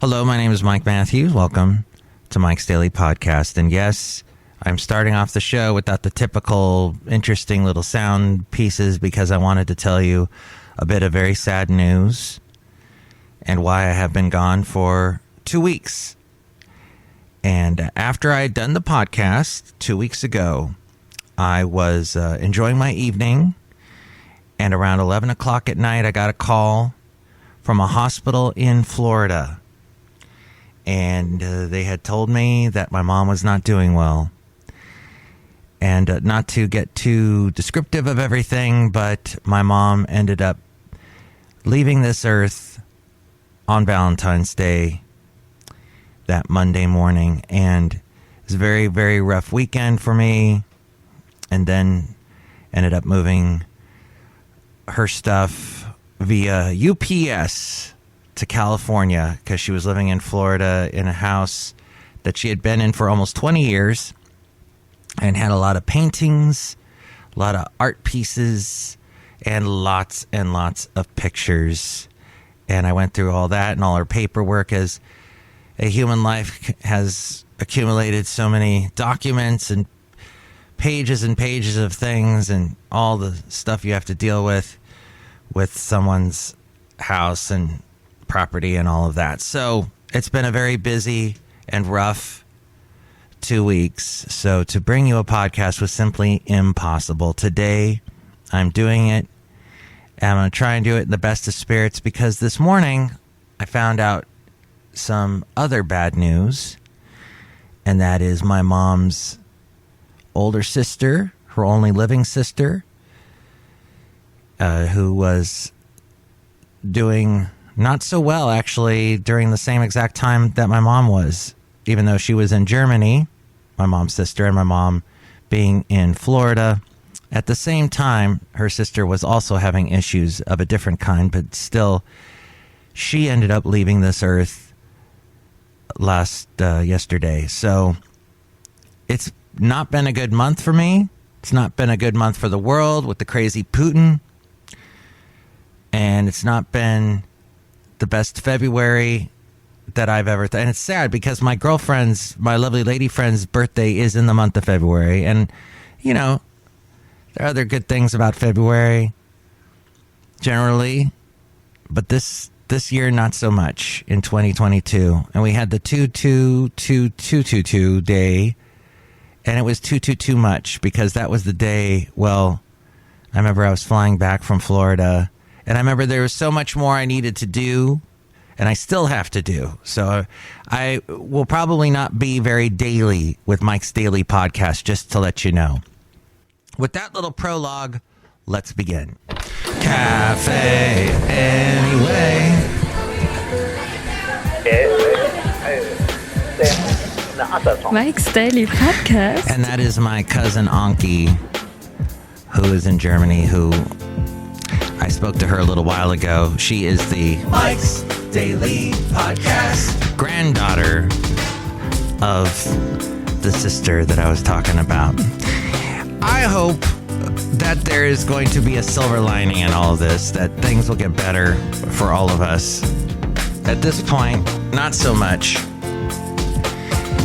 Hello, my name is Mike Matthews. Welcome to Mike's Daily Podcast. And yes, I'm starting off the show without the typical interesting little sound pieces because I wanted to tell you a bit of very sad news and why I have been gone for 2 weeks. And after I had done the podcast 2 weeks ago, I was enjoying my evening, and around 11 o'clock at night, I got a call from a hospital in Florida. And they had told me that my mom was not doing well. And not to get too descriptive of everything, but my mom ended up leaving this earth on Valentine's Day that Monday morning. And it was a very, very rough weekend for me. And then ended up moving her stuff via UPS to California because she was living in Florida in a house that she had been in for almost 20 years and had a lot of paintings, a lot of art pieces, and lots of pictures. And I went through all that and all her paperwork, as a human life has accumulated so many documents and pages of things and all the stuff you have to deal with someone's house and property and all of that. So it's been a very busy and rough 2 weeks. So to bring you a podcast was simply impossible. Today, I'm doing it. And I'm going to try and do it in the best of spirits because this morning I found out some other bad news. And that is my mom's older sister, her only living sister, who was doing not so well, actually, during the same exact time that my mom was, even though she was in Germany, my mom's sister, and my mom being in Florida. At the same time, her sister was also having issues of a different kind, but still, she ended up leaving this earth yesterday. So it's not been a good month for me. It's not been a good month for the world with the crazy Putin. And it's not been the best February that I've ever and it's sad because my lovely lady friend's birthday is in the month of February. And, you know, there are other good things about February generally, but this year, not so much in 2022. And we had the 22222 day, and it was 222 much because that was the day, well, I remember I was flying back from Florida. And I remember there was so much more I needed to do, and I still have to do. So I will probably not be very daily with Mike's Daily Podcast, just to let you know. With that little prologue, let's begin. Cafe Anyway. Mike's Daily Podcast. And that is my cousin Anki, who is in Germany, who I spoke to her a little while ago. She is the Mike's Daily Podcast granddaughter of the sister that I was talking about. I hope that there is going to be a silver lining in all of this, that things will get better for all of us. At this point, not so much.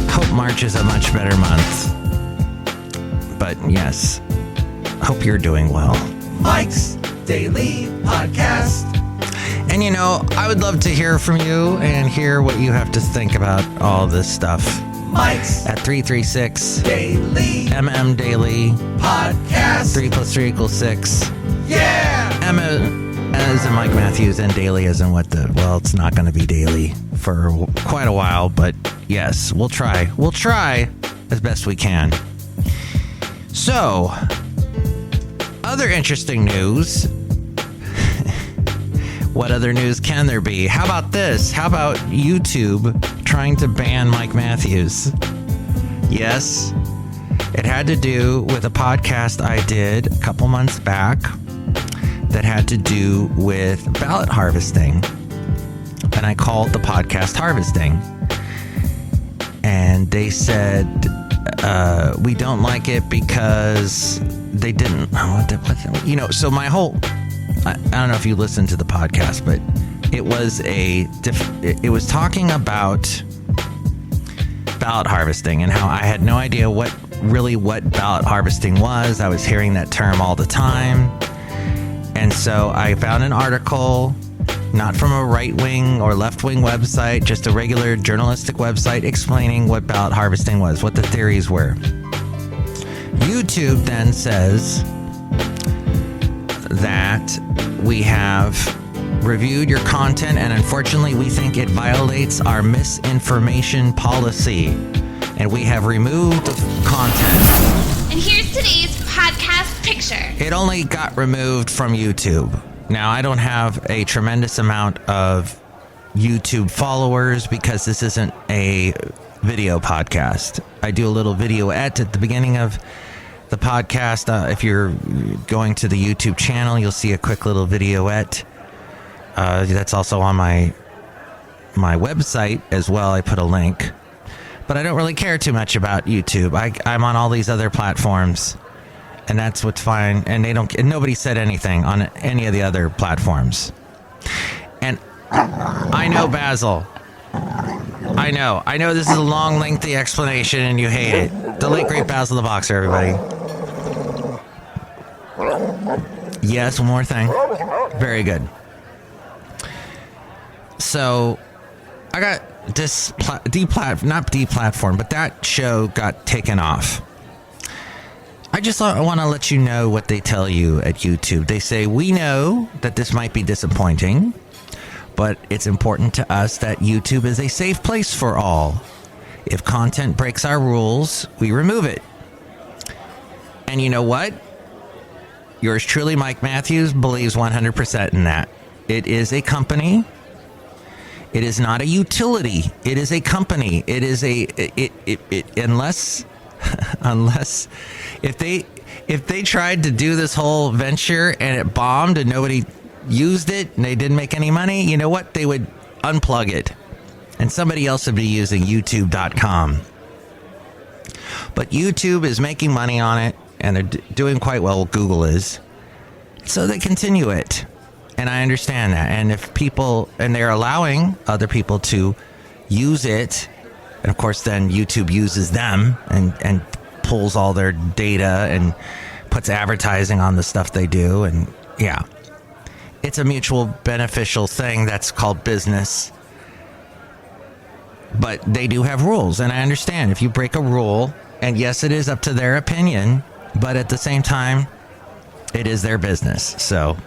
Hope March is a much better month. But yes, hope you're doing well. Mike's Daily Podcast. And you know, I would love to hear from you and hear what you have to think about all this stuff. Mike's at 336 Daily Daily Podcast. 3 + 3 = 6. Yeah. M as in Mike Matthews and daily as in it's not going to be daily for quite a while, but yes, we'll try. We'll try as best we can. So, other interesting news. What other news can there be? How about this? How about YouTube trying to ban Mike Matthews? Yes, it had to do with a podcast I did a couple months back that had to do with ballot harvesting. And I called the podcast Harvesting. And they said, we don't like it because they didn't, so my whole, I don't know if you listened to the podcast, but it was talking about ballot harvesting and how I had no idea what ballot harvesting was. I was hearing that term all the time. And so I found an article, not from a right-wing or left-wing website, just a regular journalistic website explaining what ballot harvesting was, what the theories were. YouTube then says that we have reviewed your content, and unfortunately we think it violates our misinformation policy, and we have removed the content. And here's today's podcast picture. It only got removed from YouTube. Now, I don't have a tremendous amount of YouTube followers because this isn't a video podcast. I do a little videoette at the beginning of the podcast. If you're going to the YouTube channel, you'll see a quick little videoette. That's also on my website as well. I put a link. But I don't really care too much about YouTube. I'm on all these other platforms, and that's what's fine. And nobody said anything on any of the other platforms. And I know, Basil. I know this is a long, lengthy explanation, and you hate it. The late, great Basil the Boxer, everybody. Yes, one more thing. Very good. So, I got this not deplatformed, but that show got taken off. I just want to let you know what they tell you at YouTube. They say, we know that this might be disappointing, but it's important to us that YouTube is a safe place for all. If content breaks our rules, we remove it. And you know what? Yours truly, Mike Matthews, believes 100% in that. It is a company. It is not a utility. It is a company. It is unless if they tried to do this whole venture and it bombed and nobody used it and they didn't make any money, you know what? They would unplug it and somebody else would be using youtube.com. But YouTube is making money on it and they're doing quite well. Google is. So they continue it. And I understand that. And if people, and they're allowing other people to use it, and of course then YouTube uses them and pulls all their data and puts advertising on the stuff they do. And yeah, it's a mutual beneficial thing that's called business. But they do have rules. And I understand if you break a rule, and yes, it is up to their opinion, but at the same time, it is their business. So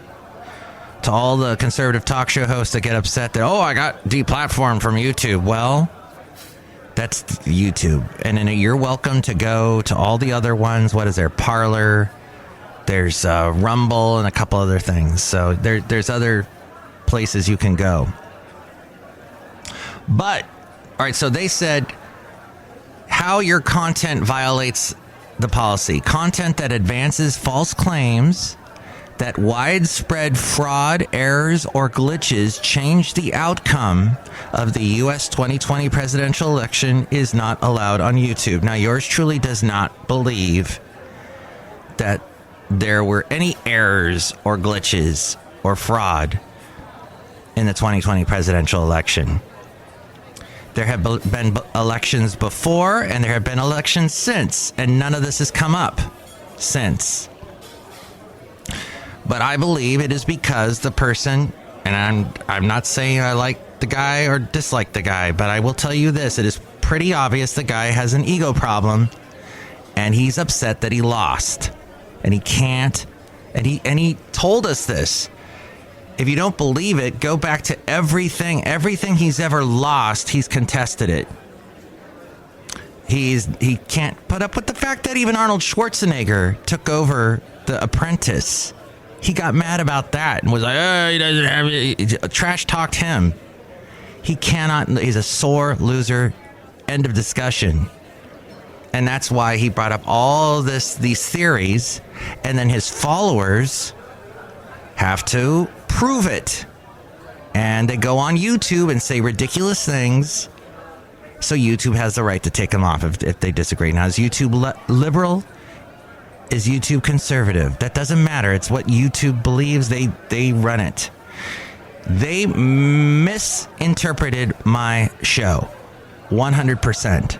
to all the conservative talk show hosts that get upset that, I got deplatformed from YouTube. Well, that's YouTube. And then you're welcome to go to all the other ones. What is there? Parler. There's Rumble and a couple other things. So there's other places you can go. But, all right, so they said how your content violates the policy. Content that advances false claims that widespread fraud, errors, or glitches change the outcome of the U.S. 2020 presidential election is not allowed on YouTube. Now, yours truly does not believe that there were any errors or glitches or fraud in the 2020 presidential election. There have been elections before, and there have been elections since, and none of this has come up since. But I believe it is because the person, and I'm not saying I like the guy or dislike the guy, but I will tell you this, it is pretty obvious the guy has an ego problem, and he's upset that he lost. And he can't, and he told us this. If you don't believe it, go back to everything he's ever lost, he's contested it. He can't put up with the fact that even Arnold Schwarzenegger took over The Apprentice. He got mad about that and was like, he doesn't have it. Trash talked him. He cannot, he's a sore loser. End of discussion. And that's why he brought up all these theories, and then his followers have to prove it. And they go on YouTube and say ridiculous things. So YouTube has the right to take them off if they disagree. Now, is YouTube liberal? Is YouTube conservative? That doesn't matter. It's what YouTube believes. They run it. They misinterpreted my show 100%.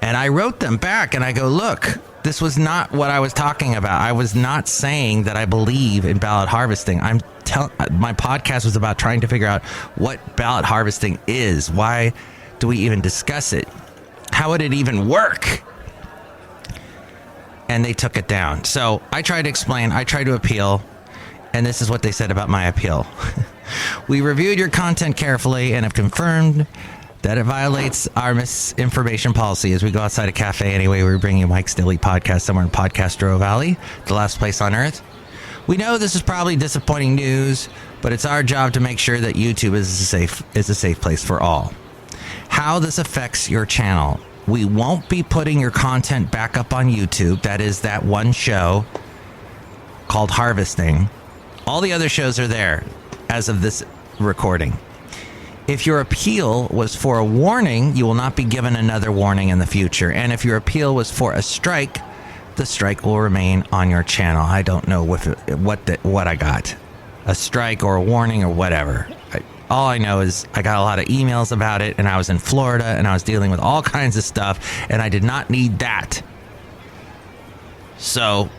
And I wrote them back and I go, look, this was not what I was talking about. I was not saying that I believe in ballot harvesting. My podcast was about trying to figure out what ballot harvesting is. Why do we even discuss it? How would it even work? And they took it down. So I tried to explain, I tried to appeal, and this is what they said about my appeal. We reviewed your content carefully and have confirmed that it violates our misinformation policy. As we go outside a cafe anyway, we're bringing you Mike's Daily Podcast somewhere in Podcastro Valley, the last place on earth. We know this is probably disappointing news, but it's our job to make sure that YouTube is a safe place for all. How this affects your channel. We won't be putting your content back up on YouTube. That is that one show called Harvesting. All the other shows are there as of this recording. If your appeal was for a warning, you will not be given another warning in the future. And if your appeal was for a strike, the strike will remain on your channel. I don't know what I got. A strike or a warning or whatever. All I know is I got a lot of emails about it, and I was in Florida, and I was dealing with all kinds of stuff, and I did not need that. So,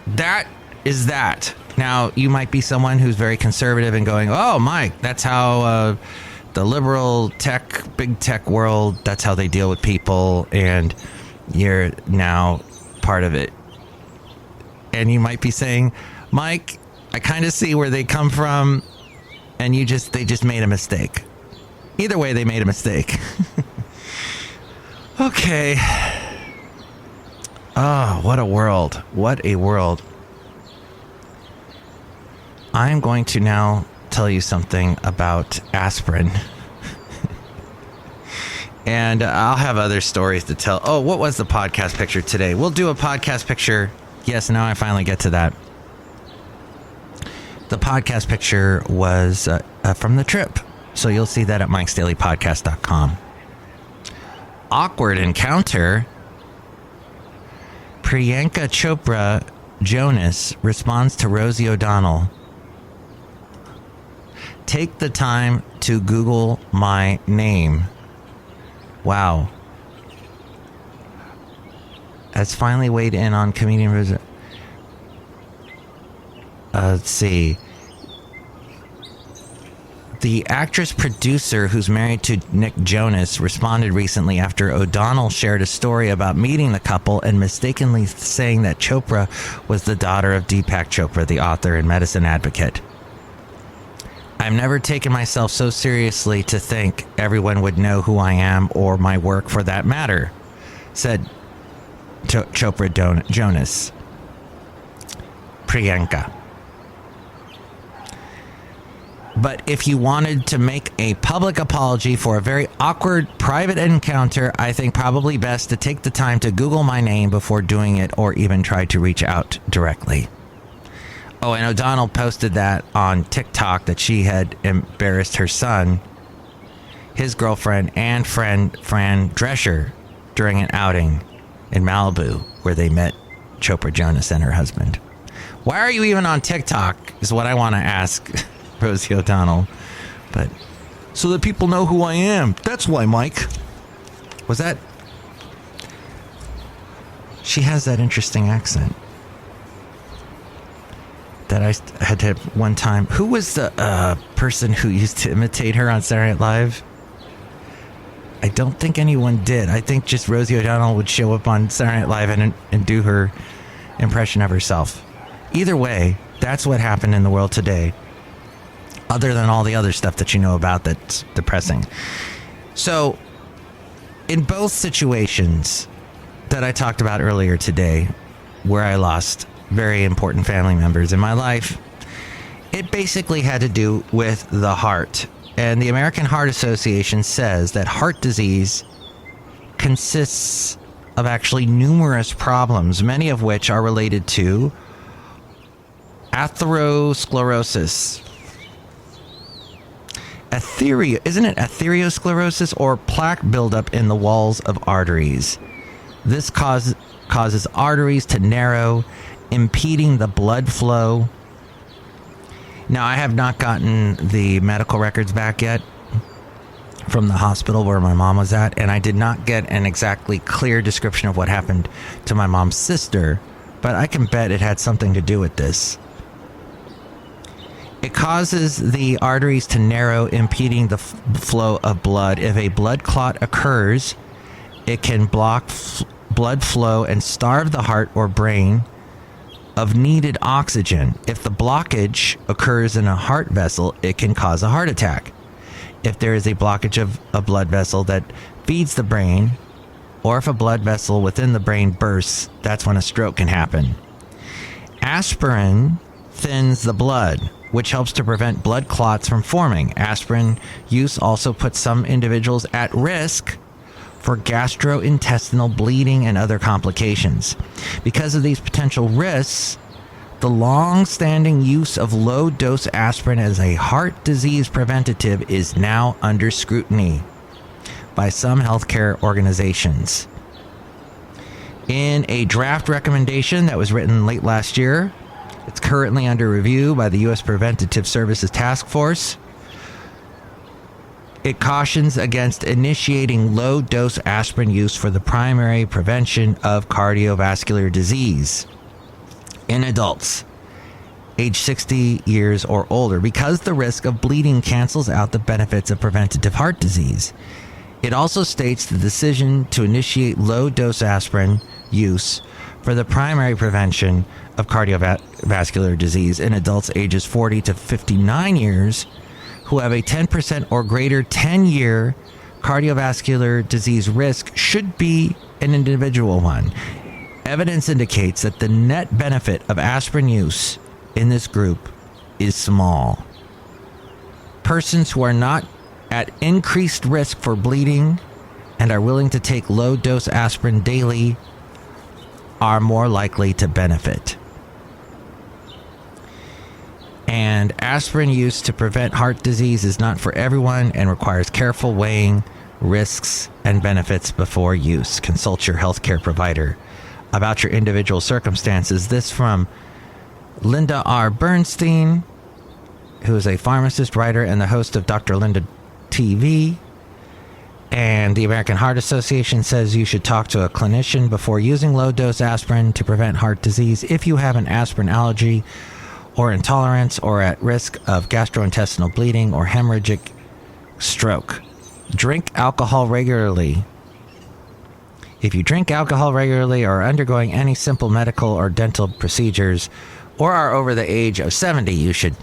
that is that. Now, you might be someone who's very conservative and going, oh, Mike, that's how the liberal big tech world, that's how they deal with people, and you're now part of it. And you might be saying, Mike, I kind of see where they come from, and they just made a mistake. Either way, they made a mistake. Okay. Oh, what a world. What a world. I'm going to now tell you something about aspirin. And I'll have other stories to tell. Oh, what was the podcast picture today? We'll do a podcast picture. Yes, now I finally get to that. The podcast picture was from the trip. So you'll see that at MikesDailyPodcast.com. Awkward encounter. Priyanka Chopra Jonas responds to Rosie O'Donnell. Take the time to Google my name. Wow. Has finally weighed in on comedian Rosie. Let's see. The actress-producer who's married to Nick Jonas responded recently after O'Donnell shared a story about meeting the couple and mistakenly saying that Chopra was the daughter of Deepak Chopra, the author and medicine advocate. I've never taken myself so seriously to think everyone would know who I am or my work for that matter, said Chopra Jonas. Priyanka. But if you wanted to make a public apology for a very awkward private encounter, I think probably best to take the time to Google my name before doing it or even try to reach out directly. Oh, and O'Donnell posted that on TikTok that she had embarrassed her son, his girlfriend, and friend Fran Drescher during an outing in Malibu where they met Chopra Jonas and her husband. Why are you even on TikTok is what I want to ask Rosie O'Donnell. But so that people know who I am. That's why, Mike. Was that? She has that interesting accent that I had to one time. Who was the person who used to imitate her on Saturday Night Live? I don't think anyone did. I think just Rosie O'Donnell would show up on Saturday Night Live and do her impression of herself. Either way, that's what happened in the world today. Other than all the other stuff that you know about that's depressing. So, in both situations that I talked about earlier today, where I lost very important family members in my life, it basically had to do with the heart. And the American Heart Association says that heart disease consists of actually numerous problems, many of which are related to atherosclerosis. Isn't it atherosclerosis or plaque buildup in the walls of arteries? This causes arteries to narrow, impeding the blood flow. Now, I have not gotten the medical records back yet from the hospital where my mom was at, and I did not get an exactly clear description of what happened to my mom's sister, but I can bet it had something to do with this. It causes the arteries to narrow, impeding the flow of blood. If a blood clot occurs, it can block blood flow and starve the heart or brain of needed oxygen. If the blockage occurs in a heart vessel, it can cause a heart attack. If there is a blockage of a blood vessel that feeds the brain, or if a blood vessel within the brain bursts, that's when a stroke can happen. Aspirin thins the blood, which helps to prevent blood clots from forming. Aspirin use also puts some individuals at risk for gastrointestinal bleeding and other complications. Because of these potential risks, the long-standing use of low-dose aspirin as a heart disease preventative is now under scrutiny by some healthcare organizations. In a draft recommendation that was written late last year, it's currently under review by the U.S. Preventative Services Task Force. It cautions against initiating low-dose aspirin use for the primary prevention of cardiovascular disease in adults age 60 years or older, because the risk of bleeding cancels out the benefits of preventative heart disease. It also states the decision to initiate low-dose aspirin use for the primary prevention of cardiovascular disease in adults ages 40 to 59 years who have a 10% or greater 10-year cardiovascular disease risk should be an individual one. Evidence indicates that the net benefit of aspirin use in this group is small. Persons who are not at increased risk for bleeding and are willing to take low-dose aspirin daily are more likely to benefit. And aspirin use to prevent heart disease is not for everyone and requires careful weighing risks and benefits before use. Consult your healthcare provider about your individual circumstances. This from Linda R. Bernstein, who is a pharmacist, writer, and the host of Dr. Linda TV. And the American Heart Association says you should talk to a clinician before using low-dose aspirin to prevent heart disease if you have an aspirin allergy or intolerance or at risk of gastrointestinal bleeding or hemorrhagic stroke. Drink alcohol regularly. If you drink alcohol regularly or are undergoing any simple medical or dental procedures or are over the age of 70, you should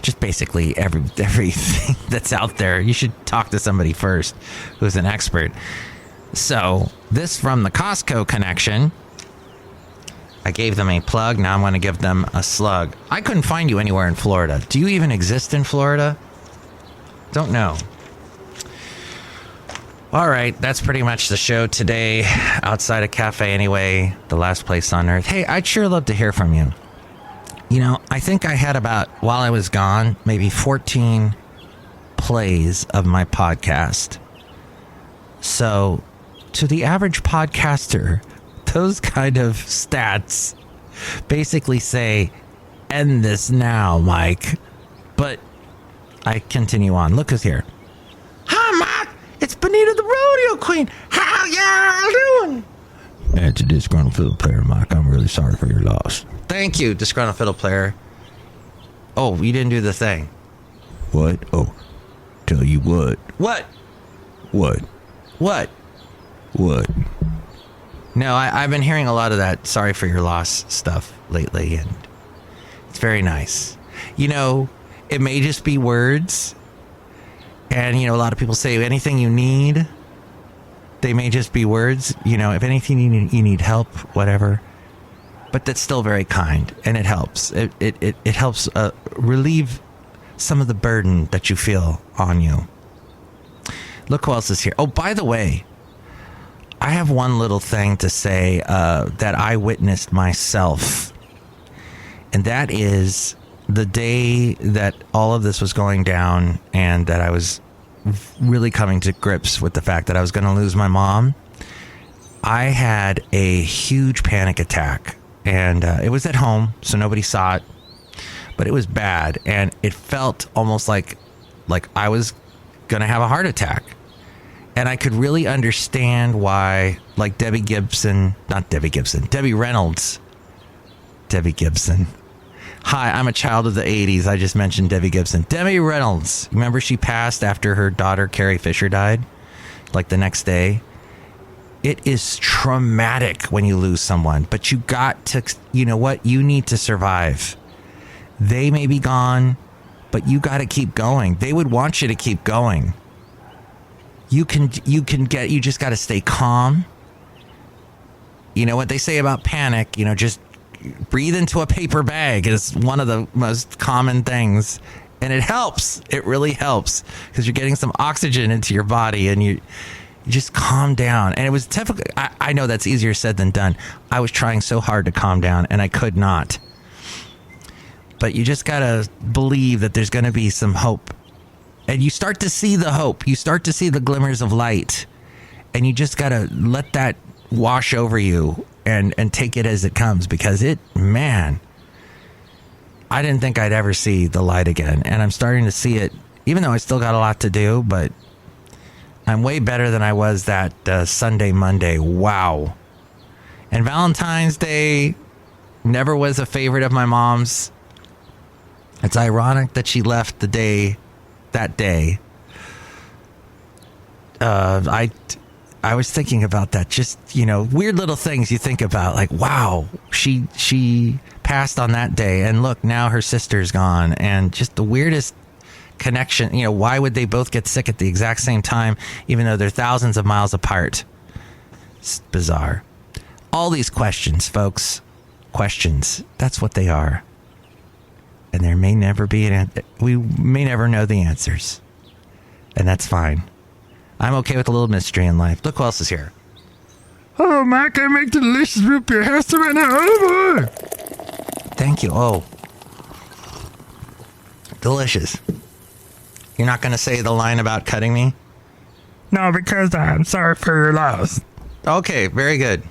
just basically everything that's out there, you should talk to somebody first who's an expert. So this from the Costco connection. I gave them a plug. Now I'm going to give them a slug. I couldn't find you anywhere in Florida. Do you even exist in Florida? Don't know. All right, that's pretty much the show today. Outside a cafe anyway, the last place on earth. Hey, I'd sure love to hear from you. You know, I think I had about, while I was gone, maybe 14 plays of my podcast. So, to the average podcaster, those kind of stats basically say, end this now, Mike. But I continue on. Look who's here. Hi, Mike. It's Benita the Rodeo Queen. How y'all doing? It's a disgruntled fiddle player, Mike. I'm really sorry for your loss. Thank you, disgruntled fiddle player. Oh, you didn't do the thing. What? Oh, tell you what. What? What? What? What? No, I've been hearing a lot of that sorry for your loss stuff lately, and it's very nice. You know, it may just be words, and, you know, a lot of people say anything you need, they may just be words. You know, if anything you need help, whatever. But that's still very kind, and it helps. It helps relieve some of the burden that you feel on you. Look who else is here. Oh, by the way, I have one little thing to say that I witnessed myself. And that is the day that all of this was going down and that I was really coming to grips with the fact that I was going to lose my mom. I had a huge panic attack. And it was at home, so nobody saw it. but it was bad, and it felt almost like I was going to have a heart attack. And I could really understand why, like Debbie Reynolds. Debbie Gibson. Hi, I'm a child of the 80s. I just mentioned Debbie Gibson. Debbie Reynolds. Remember she passed after her daughter, Carrie Fisher, died? Like the next day? It is traumatic when you lose someone, but you got to, you know what? You need to survive. They may be gone, but you got to keep going. They would want you to keep going. You just got to stay calm. You know what they say about panic, just breathe into a paper bag is one of the most common things. And it helps. It really helps because you're getting some oxygen into your body and you just calm down. And it was typical. I know that's easier said than done. I was trying so hard to calm down and I could not. But you just got to believe that there's going to be some hope. And you start to see the hope. You start to see the glimmers of light. And you just got to let that wash over you and take it as it comes. Because I didn't think I'd ever see the light again. And I'm starting to see it, even though I still got a lot to do. But I'm way better than I was that Sunday, Monday. Wow. And Valentine's Day never was a favorite of my mom's. It's ironic that she left that day. I was thinking about that. Just, weird little things you think about. Like, wow, she passed on that day. And look, now her sister's gone. And just the weirdest connection. Why would they both get sick at the exact same time, even though they're thousands of miles apart? It's bizarre. All these questions, folks. Questions. That's what they are. And there may never be we may never know the answers. And that's fine. I'm okay with a little mystery in life. Look who else is here. Oh, Mike, I make delicious root beer. Have some right now. Oh, boy. Thank you. Oh. Delicious. You're not going to say the line about cutting me? No, because I'm sorry for your loss. Okay, very good.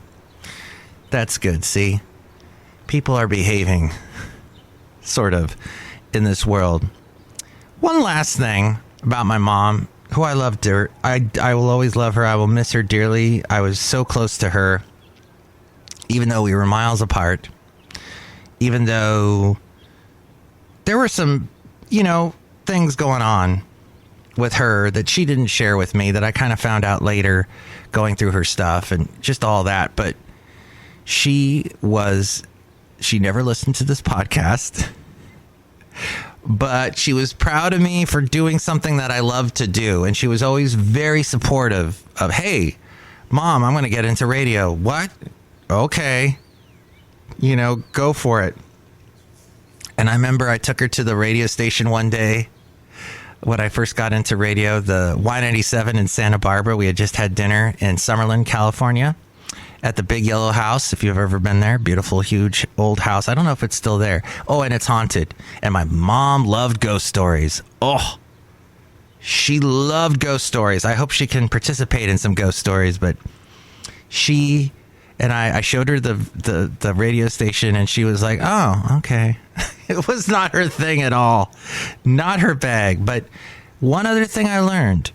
That's good, see? People are behaving, sort of, in this world. One last thing about my mom, who I love dear. I will always love her. I will miss her dearly. I was so close to her, even though we were miles apart. Even though there were some, things going on with her that she didn't share with me that I kind of found out later going through her stuff and just all that. But she never listened to this podcast, but she was proud of me for doing something that I love to do. And she was always very supportive of, hey, Mom, I'm going to get into radio. What? Okay. Go for it. And I remember I took her to the radio station one day when I first got into radio, the Y97 in Santa Barbara. We had just had dinner in Summerlin, California, at the Big Yellow House, if you've ever been there. Beautiful, huge, old house. I don't know if it's still there. Oh, and it's haunted. And my mom loved ghost stories. Oh, she loved ghost stories. I hope she can participate in some ghost stories. But she and I showed her the radio station, and she was like, oh, okay. It was not her thing at all. Not her bag. But one other thing I learned,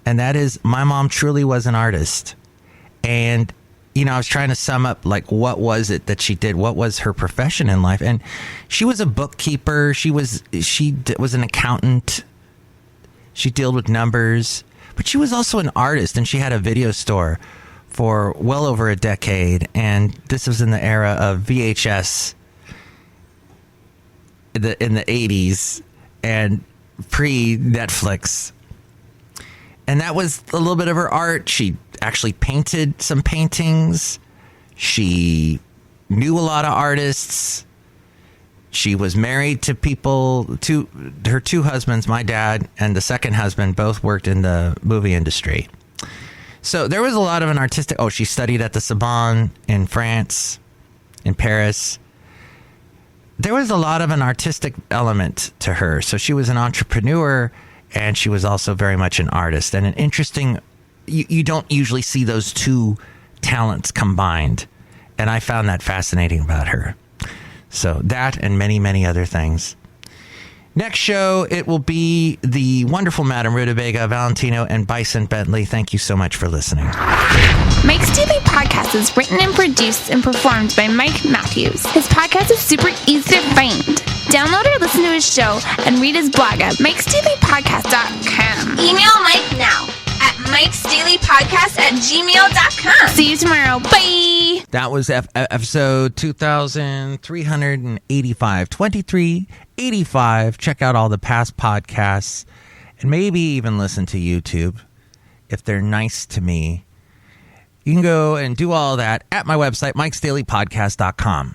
and that is my mom truly was an artist. And I was trying to sum up, like, what was it that she did? What was her profession in life? And she was a bookkeeper. She was an accountant. She dealt with numbers. But she was also an artist, and she had a video store for well over a decade. And this was in the era of VHS in the 80s and pre-Netflix. And that was a little bit of her art. She actually painted some paintings. She knew a lot of artists. She was married to people, her two husbands, my dad and the second husband, both worked in the movie industry. So there was a lot of an artistic... Oh, she studied at the Sorbonne in France, in Paris. There was a lot of an artistic element to her. So she was an entrepreneur, and she was also very much an artist. And an interesting... You don't usually see those two talents combined. And I found that fascinating about her. So that and many, many other things. Next show, it will be the wonderful Madame Rootabega, Valentino, and Bison Bentley. Thank you so much for listening. Mike's Daily Podcast is written and produced and performed by Mike Matthews. His podcast is super easy to find. Download or listen to his show and read his blog at MikesDailyPodcast.com. Email Mike now at MikesDailyPodcast@gmail.com. See you tomorrow. Bye. That was episode 2385, 2385. Check out all the past podcasts and maybe even listen to YouTube if they're nice to me. You can go and do all that at my website, MikesDailyPodcast.com.